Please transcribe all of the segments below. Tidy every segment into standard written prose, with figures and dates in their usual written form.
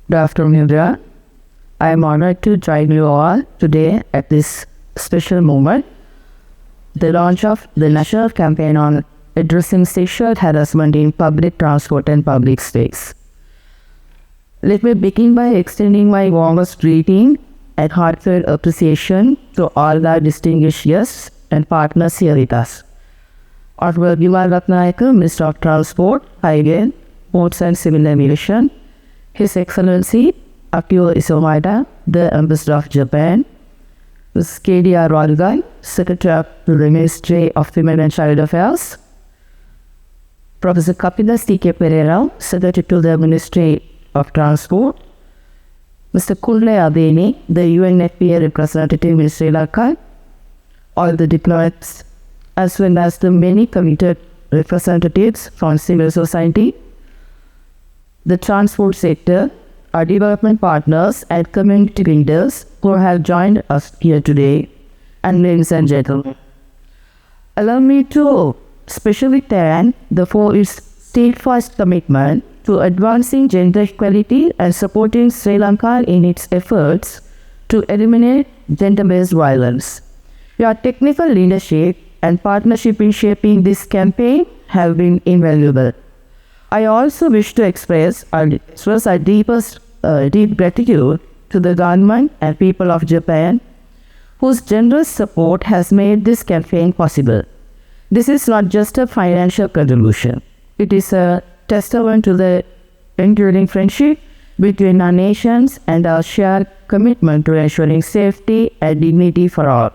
Good afternoon, everyone. I am honored to join you all today at this special moment, the launch of the national campaign on addressing sexual harassment in public transport and public space. Let me begin by extending my warmest greeting and heartfelt appreciation to all our distinguished guests and partners here with us. Honorable Vimal Ratnayaka, Minister of Transport, Highway, Ports and Civil Aviation, His Excellency Akio Isomada, the Ambassador of Japan, Ms. K.D.R. Rodgan, Secretary of the Ministry of Women and Child Affairs, Professor Kapila C.K. Pereira, Secretary to the Ministry of Transport, Mr. Kunle Abeni, the UNFPA representative in Sri Lanka, all the diplomats, as well as the many committed representatives from civil society, the transport sector, our development partners and community leaders who have joined us here today, and ladies and gentlemen. Allow me to specially thank for its steadfast commitment to advancing gender equality and supporting Sri Lanka in its efforts to eliminate gender-based violence. Your technical leadership and partnership in shaping this campaign have been invaluable. I also wish to express our deep gratitude to the government and people of Japan, whose generous support has made this campaign possible. This is not just a financial contribution. It is a testament to the enduring friendship between our nations and our shared commitment to ensuring safety and dignity for all.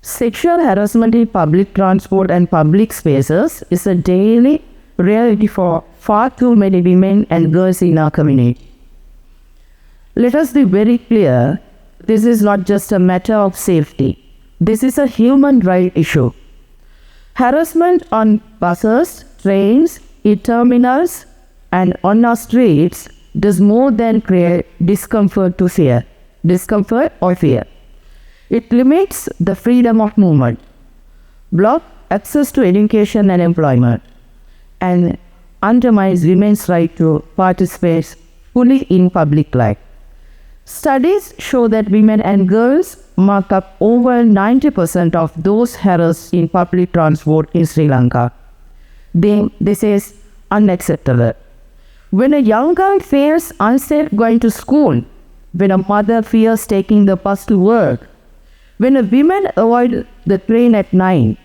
Sexual harassment in public transport and public spaces is a daily reality for far too many women and girls in our community. Let us be very clear, this is not just a matter of safety. This is a human rights issue. Harassment on buses, trains, in terminals, and on our streets does more than create discomfort or fear. It limits the freedom of movement, blocks access to education and employment, and undermines women's right to participate fully in public life. Studies show that women and girls make up over 90% of those harassed in public transport in Sri Lanka. This is unacceptable. When a young girl fears unsafe going to school, when a mother fears taking the bus to work, when a woman avoids the train at night,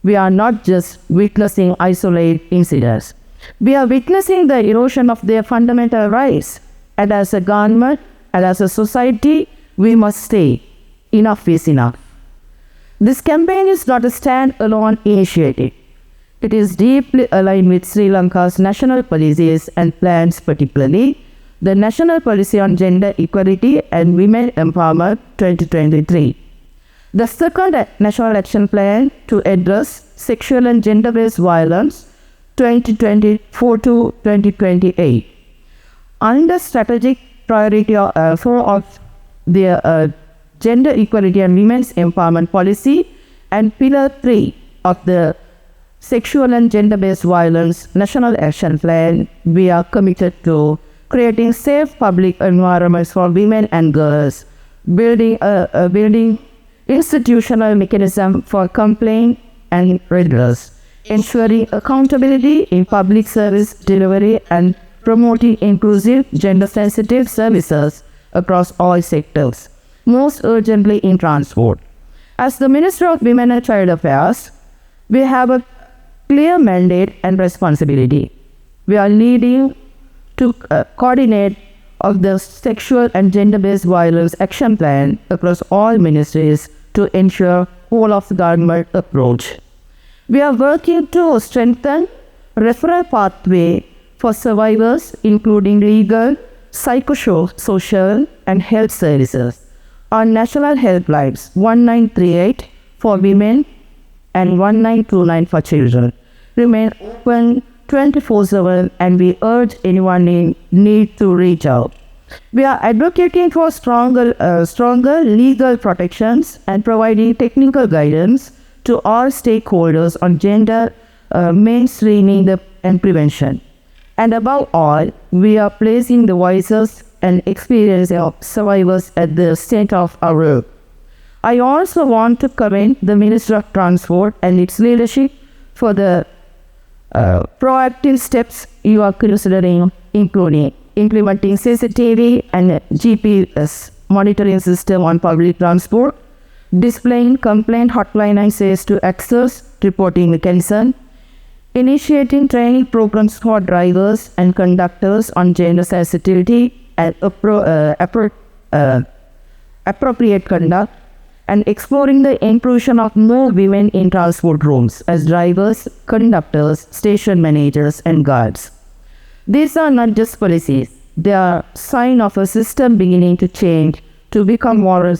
we are not just witnessing isolated incidents. We are witnessing the erosion of their fundamental rights. And as a government and as a society, we must say, enough is enough. This campaign is not a stand-alone initiative. It is deeply aligned with Sri Lanka's national policies and plans, particularly the National Policy on Gender Equality and Women Empowerment 2023. The second National Action Plan to address sexual and gender-based violence 2024 to 2028. Under strategic priority 4 of the Gender Equality and Women's Empowerment Policy and Pillar 3 of the Sexual and Gender-Based Violence National Action Plan, we are committed to creating safe public environments for women and girls, building institutional mechanism for complaint and redress, ensuring accountability in public service delivery and promoting inclusive gender-sensitive services across all sectors, most urgently in transport. As the Minister of Women and Child Affairs, we have a clear mandate and responsibility. We are leading to coordinate of the Sexual and Gender-Based Violence Action Plan across all ministries to ensure whole of the government approach. We are working to strengthen referral pathway for survivors, including legal, psychosocial, and health services. Our national helplines 1938 for women and 1929 for children remain open 24/7, and we urge anyone in need to reach out. We are advocating for stronger legal protections and providing technical guidance to all stakeholders on gender mainstreaming and prevention. And above all, we are placing the voices and experiences of survivors at the center of our work. I also want to commend the Ministry of Transport and its leadership for the proactive steps you are considering, including implementing CCTV and GPS monitoring system on public transport, displaying complaint hotline and access to access reporting mechanism, initiating training programs for drivers and conductors on gender sensitivity and appropriate conduct, and exploring the inclusion of more women in transport rooms as drivers, conductors, station managers, and guards. These are not just policies, they are a sign of a system beginning to change to become more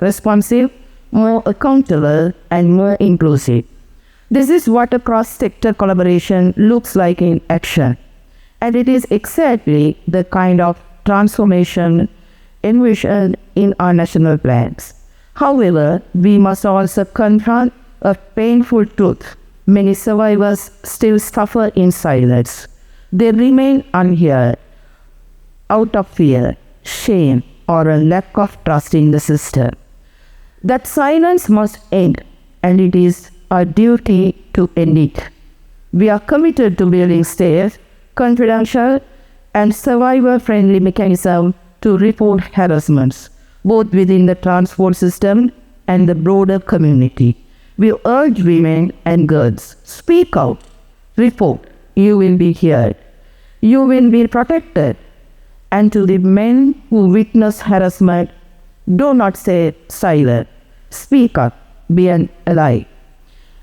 responsive, more accountable, and more inclusive. This is what a cross-sector collaboration looks like in action, and it is exactly the kind of transformation envisioned in our national plans. However, we must also confront a painful truth. Many survivors still suffer in silence. They remain unheard out of fear, shame, or a lack of trust in the system. That silence must end, and it is our duty to end it. We are committed to building safe, confidential, and survivor-friendly mechanisms to report harassments, both within the transport system and the broader community. We urge women and girls, speak out, report, you will be heard, you will be protected. And to the men who witness harassment, do not stay silent, speak up, be an ally.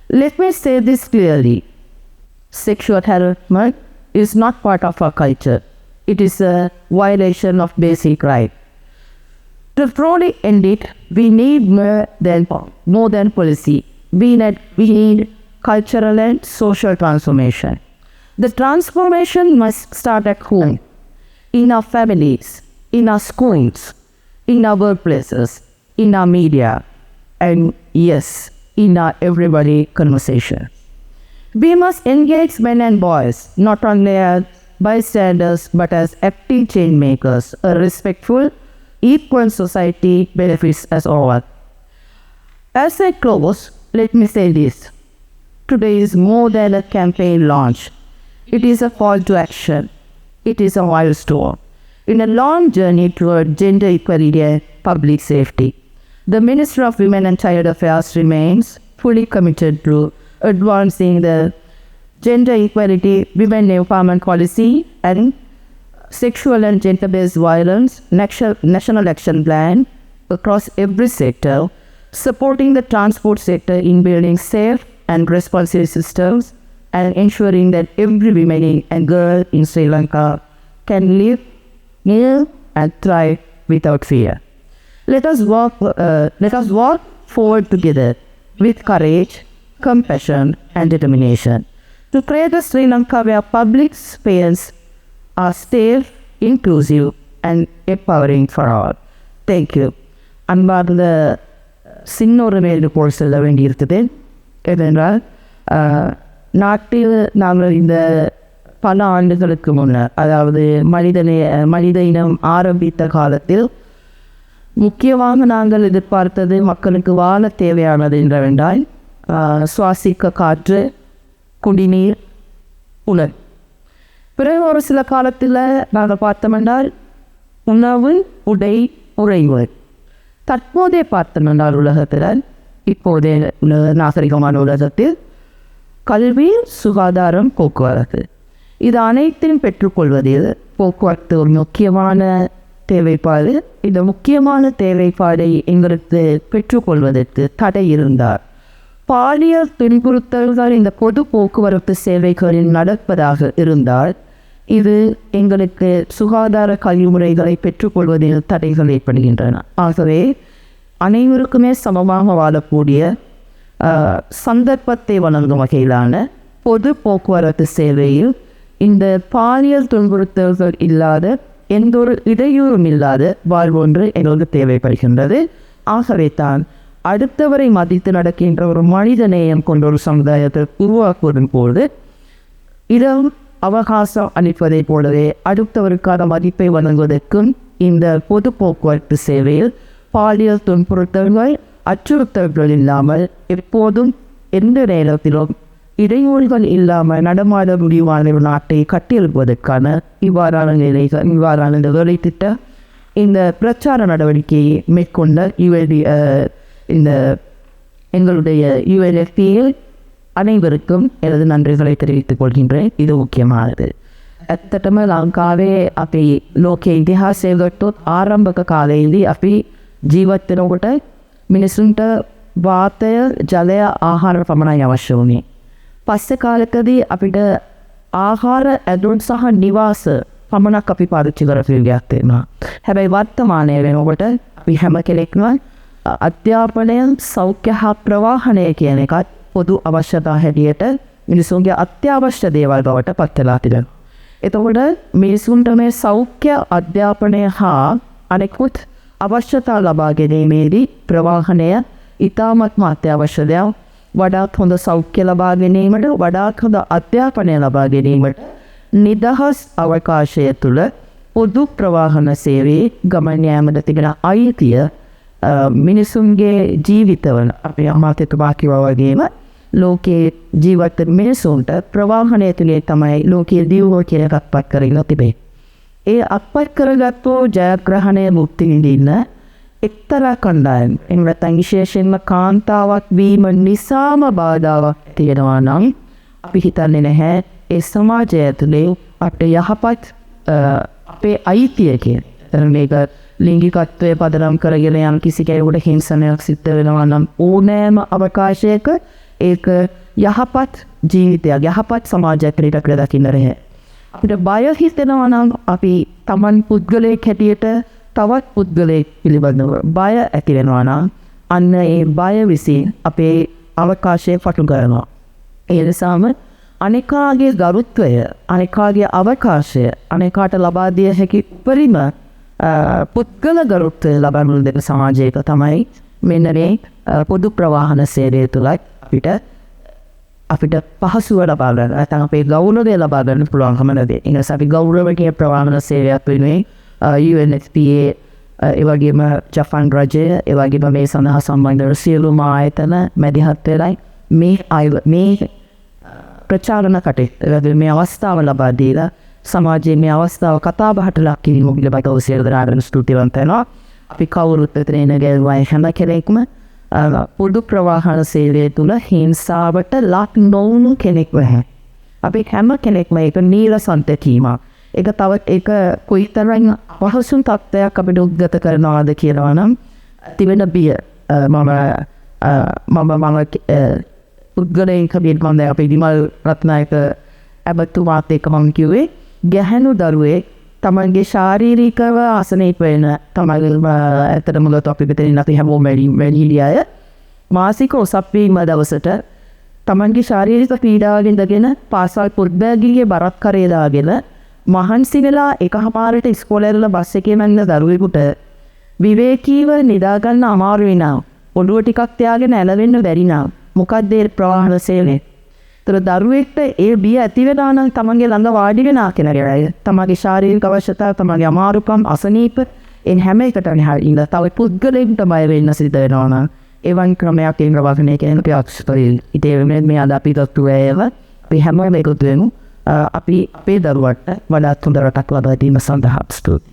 Let me say this clearly, sexual harassment is not part of our culture. It is a violation of basic rights. To truly end it, we need more than policy. We need cultural and social transformation. The transformation must start at home, in our families, in our schools, in our workplaces, in our media, and yes, in our everyday conversation. We must engage men and boys, not only as bystanders, but as active change makers. A respectful, equal society benefits us all. As I close, let me say this. Today is more than a campaign launch. It is a call to action. It is a milestone in a long journey toward gender equality and public safety. The Ministry of Women and Child Affairs remains fully committed to advancing the gender equality, women empowerment policy, and sexual and gender-based violence national action plan across every sector, supporting the transport sector in building safe and responsive systems, and ensuring that every woman and girl in Sri Lanka can live, and thrive without fear. Let us walk forward together with courage, compassion, and determination to create a Sri Lanka where public spaces are safe, inclusive, and empowering for all. Thank you. அன்பார்ந்த சின்னொரு வேண்டுகோள் சொல்ல வேண்டியிருக்குது. ஏனென்றால் நாட்டில் நாங்கள் இந்த பல ஆண்டுகளுக்கு முன்னர், அதாவது மனித இனம் ஆரம்பித்த காலத்தில் முக்கியமாக நாங்கள் எதிர்பார்த்தது மக்களுக்கு வாழ தேவையானது என்றவென்றால் சுவாசிக்க காற்று, குடிநீர், உணவு. பிறகு ஒரு சில காலத்தில் நாங்கள் பார்த்தோமென்றால் உணவு, உடை, உறைவு. தற்போதைய பார்த்தோமென்றால் உலகத்தில், இப்போதைய நாகரிகமான உலகத்தில் கல்வி, சுகாதாரம், போக்குவரத்து, இது அனைத்தையும் பெற்றுக்கொள்வதில் போக்குவரத்து ஒரு முக்கியமான தேவைப்பாடு. இந்த முக்கியமான தேவைப்பாடை எங்களுக்கு பெற்றுக்கொள்வதற்கு தடை இருந்தார். பாலியல் துன்புறுத்தல்கள் இந்த பொது போக்குவரத்து சேவைகளில் நடப்பதாக இருந்தால் இது எங்களுக்கு சுகாதார கல்விமுறைகளை பெற்றுக்கொள்வதில் தடைகள் ஏற்படுகின்றன. ஆகவே அனைவருக்குமே சமமாக வாழக்கூடிய சந்தர்ப்பத்தை வழங்கும் வகையிலான பொது போக்குவரத்து சேவையில் இந்த பாலியல் துன்புறுத்தல்கள் இல்லாத, எந்த ஒரு இடையூறும் இல்லாத வாழ்வொன்று எங்களுக்கு தேவைப்படுகின்றது. ஆகவே தான் அடுத்தவரை மதித்து நடக்கின்ற ஒரு மனித நேயம் கொண்ட ஒரு சமுதாயத்தை உருவாக்குவதன் போது இடம் அவகாசம் அளிப்பதை போலவே அடுத்தவருக்கான மதிப்பை வழங்குவதற்கும் இந்த பொது போக்குவரத்து சேவையில் பாலியல் துன்புறுத்தல்கள் அச்சுறுத்தல்கள் இல்லாமல் எப்போதும் எந்த நேரத்திலும் இடையூறுகள் இல்லாமல் நடமாட முடிவான ஒரு நாட்டை கட்டியெழுப்புவதற்கான இவ்வாறான இந்த வேலை திட்டம் இந்த பிரச்சார நடவடிக்கையை மேற்கொண்ட இந்த எங்களுடைய UNFPA අනෙවරකම් එරද නන්ද්‍රகளை தெரிவித்துக் கொள்கின்றேன். இது முக்கியமானது. ඇත්තටම ලංකාවේ අපි ලෝකයේ ඉතිහාසය ගත්තොත් ආරම්භක කාලයේදී අපි ජීවත් වෙනකොට මිනිසුන්ට වාතය, ජලය, ආහාර පමණයි අවශ්‍ය වුණේ. පස්සේ කාලෙකදී අපිට ආහාර, ඇඳුම් සහ නිවාස පමණක් අපි පාවිච්චි කරපු යුගයක් තියෙනවා. හැබැයි වර්තමානයේ වෙනකොට අපි හැම කෙනෙක්ම අධ්‍යාපනය, සෞඛ්‍ය හා ප්‍රවාහනය කියන එකත් පොදු අවශ්‍යතා හැටියට මිනිසුන්ගේ අත්‍යවශ්‍ය දේවල් බවට පත් වෙලා තිබෙනවා. එතකොට මිනිසුන්ට මේ සෞඛ්‍ය, අධ්‍යාපනය හා අනෙකුත් අවශ්‍යතා ලබා ගැනීමේදී ප්‍රවාහනය ඉතාමත්ම අත්‍යවශ්‍ය දෙයක්. වඩාත් හොඳ සෞඛ්‍ය ලබා ගැනීමට, වඩාත් හොඳ අධ්‍යාපනය ලබා ගැනීමට නිදහස් අවකාශය තුළ පොදු ප්‍රවාහන සේවයේ ගමන් යාමට තිබෙන අයිතිය මිනිසුන්ගේ ජීවිතවල අපේ අමාත්‍යතුමා කිව්වා වගේම ලෝකයේ ජීවත් වෙන මිනිසුන්ට ප්‍රවාහනය තුළේ තමයි ලෝකයේ දියුණුව කියන එකක් අත්පත් කරගෙන තිබේ. ඒ අත්පත් කරගත්තු ජයග්‍රහණය මුක්ති විඳින්න එක්තරා කණ්ඩායම්, එහෙම නැත්නම් විශේෂයෙන්ම කාන්තාවක් වීම නිසාම බාධාවක් තියෙනවා නම් අපි හිතන්නේ නැහැ ඒ සමාජය ඇතුලේ අපේ යහපත් අපේ අයිතිය කියන මේක ලිංගිකත්වයේ පදනම් කරගෙන යම් කිසි කෙනෙකුට හිංසනයක් සිද්ධ වෙනවා නම් ඕනෑම අවකාශයක ඒක යහපත් ජීවිතයක්, යහපත් සමාජයක් පිළිබඳව දකින්න රැහැ. අපිට බය හිතෙනවා නම් අපි Taman පුද්ගලයෙක් හැටියට තවත් පුද්ගලයෙක් පිළිබඳව බය ඇති වෙනවා නම් අන්න ඒ බය විසින් අපේ අවකාශය පටු කරනවා. ඒ නිසාම අනෙකාගේ ගරුත්වය, අනෙකාගේ අවකාශය, අනෙකාට ලබා දිය හැකි උපරිම පුද්ගල ගරුත්වය ලබා දෙන සමාජයක තමයි මෙන්න මේ පොදු ප්‍රවාහන සේවය තුළ අපිට පහසුව ලබා ගන්න, නැත්නම් අපේ ගෞරවය ලබා ගන්න පුළුවන්කම නැති. ඒ නිසා අපි ගෞරවකීය ප්‍රවාහන සේවයක් වෙනුවෙන් UNFPA, ඒ වගේම ජපාන් රජය, ඒ වගේම මේ සඳහා සම්බන්ධ සියලුම ආයතන මැදිහත් වෙලා මේ ප්‍රචාරණ කටයුතු මේ අවස්ථාව ලබා දීලා සමාජයේ මේ අවස්ථාව කතා බහට ලක් කිරීම පිළිබඳව සියලු දෙනාටම ස්තුතිවන්ත වෙනවා. අපි කවුරුත් එතන ඉන්න ගැලවයි හැම කෙනෙක්ම පොදු ප්‍රවාහන සේවය තුළ හිංසාවට ලක් නොවුණු කෙනෙක් නැහැ. අපි හැම කෙනෙක්ම ඒක නීරසන්ත කීමක්. ඒක කොයිතරම් අපහසු තත්ත්වයක් අපිට උද්ගත කරනවාද කියනවා නම් තිබෙන බිය මම පුද්ගලයෙක් පිළිබඳව අපේ විමල් රත්නායක ඇමතුමාත් එක්ක මම කිව්වේ ගැහැණු දරුවෙක් තමන්ගේ ශාරීරිකව අසනීප වෙන ඇත්තටම ගොත අපි මෙතනින් අපි හැමෝම වැඩි අය මාසික ඔසප්වීම දවසට තමන්ගේ ශාරීරික පීඩාවෙන් ඉඳගෙන පාසල් පොත්බෑගියේ බරක් කරේ දාගෙන මහන්සි වෙලා එකමාරට ඉස්කෝලේ යන බස් එකේ යන දරුවෙකුට විවේකීව නිදා ගන්න අමාරු වෙනවා. ඔළුව ටිකක් තියාගෙන ඇලවෙන්න බැරි නම් මොකක්ද ඒ ප්‍රවාහන සේවය? තොර දරුවෙක්ට ඒ බිය ඇති වෙනා නම් තමන්ගේ ළඟ වාඩි වෙනා කෙනෙක් තමන්ගේ ශාරීරික අවශ්‍යතා, තමන්ගේ අමාරුකම්, අසනීප එන් හැම එකටම ඉන්න තව පුද්ගලයෙකුට බය වෙන්න සිද්ධ වෙනවා නම් එවන් ක්‍රමයක් ඒ ප්‍රවාහනය කියන ප්‍රයත්නය. ඉතින් මේ අද අපි දක්වුවේව අපි හැමෝම එකතු වෙමු. අපි අපේ දරුවන්ට වඩාත් හොඳ රටක් ලබා දීම සඳහා ස්තුතියි.